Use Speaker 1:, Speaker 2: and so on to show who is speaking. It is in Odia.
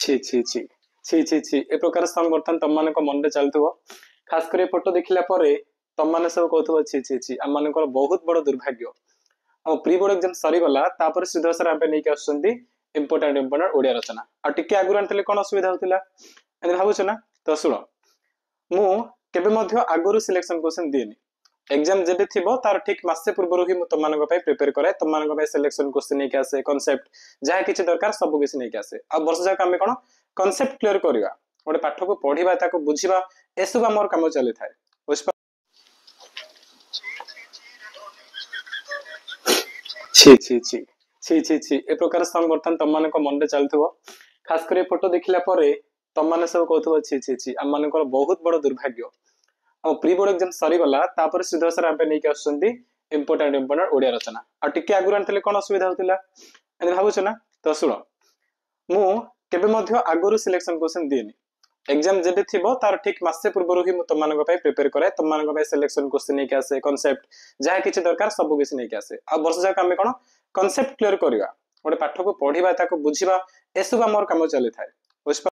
Speaker 1: ছি ছি ছি ছি ছি ছি ଏ ପ୍ରକାର ସଙ୍ଗ ବର୍ତ୍ତମାନ ତମମାନଙ୍କ ମନରେ ଚାଲୁଥିବ। ଖାସ କରି ଏ ଫଟୋ ଦେଖିଲା ପରେ ତମମାନେ ସବୁ କହୁଥିବ ଛି ଛି ଛି ଆମମାନଙ୍କର ବହୁତ ବଡ ଦୁର୍ଭାଗ୍ୟ। ଆଉ ପ୍ରି ବୋର୍ଡ ଏକ୍ସାମ ସରିଗଲା ତାପରେ ଶ୍ରୀଧର ସାର୍ ଆମେ ନେଇକି ଆସୁଛନ୍ତି ଇମ୍ପୋର୍ଟାଣ୍ଟ ଓଡିଆ ରଚନା। ଆଉ ଟିକେ ଆଗରୁ ଆଣିଥିଲେ କଣ ଅସୁବିଧା ହଉଥିଲା ଏମିତି ଭାବୁଛ ନା? ତ ଶୁଣ, ମୁଁ କେବେ ମଧ୍ୟ ଆଗରୁ ସିଲେକ୍ସନ କ୍ୱେଶ୍ଚନ ଦିଏନି। ଏକ୍ସାମ ଯେବେ ଥିବ ତାର ଠିକ ମାସେ ପୂର୍ବରୁ ହିଁ ମୁଁ ତମମାନଙ୍କ ପାଇଁ ପ୍ରିପେୟାର କରାଏ, ତମମାନଙ୍କ ପାଇଁ ସିଲେକ୍ସନ କ୍ୱେଶ୍ଚନ ନେଇକି ଆସେ, କନସେପ୍ଟ ଯାହା କିଛି ଦରକାର ସବୁ କିଛି ନେଇକି ଆସେ। ଆଉ ବର୍ଷ ଯାକ ଆମେ କଣ କନସେପ୍ଟ କ୍ଲିୟର କରିବା, ଗୋଟେ ପାଠକୁ ପଢିବା, ତାକୁ ବୁଝିବା, ଏସବୁ ଆମର କାମ ଚାଲିଥାଏ। ବୁଝିପାର? ଛି ଛି ଛି ଛି ଛି ଛି ଏ ପ୍ରକାର ସଙ୍ଗ ବର୍ତ୍ତମାନ ତମମାନଙ୍କ ମନରେ ଚାଲୁଥିବ। ଖାସ କରି ଏ ଫଟୋ ଦେଖିଲା ପରେ ତମମାନେ ସବୁ କହୁଥିବ ଛି ଛି ଛି ଆମମାନଙ୍କର ବହୁତ ବଡ ଦୁର୍ଭାଗ୍ୟ। ଆଉ ପ୍ରି ବୋର୍ଡ ଏକ୍ସାମ ସରିଗଲା ତାପରେ ଶ୍ରୀଧର ସାର୍ ଆମେ ନେଇକି ଆସୁଛନ୍ତି ଇମ୍ପୋର୍ଟାଣ୍ଟ ଓଡିଆ ରଚନା। ଆଉ ଟିକେ ଆଗରୁ ଆଣିଥିଲେ କଣ ଅସୁବିଧା ହଉଥିଲା ଏମିତି ଭାବୁଛ ନା? ତ ଶୁଣ, ମୁଁ କେବେ ମଧ୍ୟ ଆଗରୁ ସିଲେକ୍ସନ କ୍ୱେଶ୍ଚନ ଦିଏନି। ଏକ୍ସାମ ଯେବେ ଥିବ ତାର ଠିକ ମାସେ ପୂର୍ବରୁ ହିଁ ମୁଁ ତମମାନଙ୍କ ପାଇଁ ପ୍ରିପେୟାର କରାଏ, ତମମାନଙ୍କ ପାଇଁ ସିଲେକ୍ସନ କ୍ୱେଶ୍ଚନ ନେଇକି ଆସେ, କନସେପ୍ଟ ଯାହା କିଛି ଦରକାର ସବୁ କିଛି ନେଇକି ଆସେ। ଆଉ ବର୍ଷ ଯାକ ଆମେ କଣ କନସେପ୍ଟ କ୍ଲିୟର କରିବା, ଗୋଟେ ପାଠକୁ ପଢିବା, ତାକୁ ବୁଝିବା, ଏସବୁ ଆମର କାମ ଚାଲିଥାଏ। ବୁଝିପାର?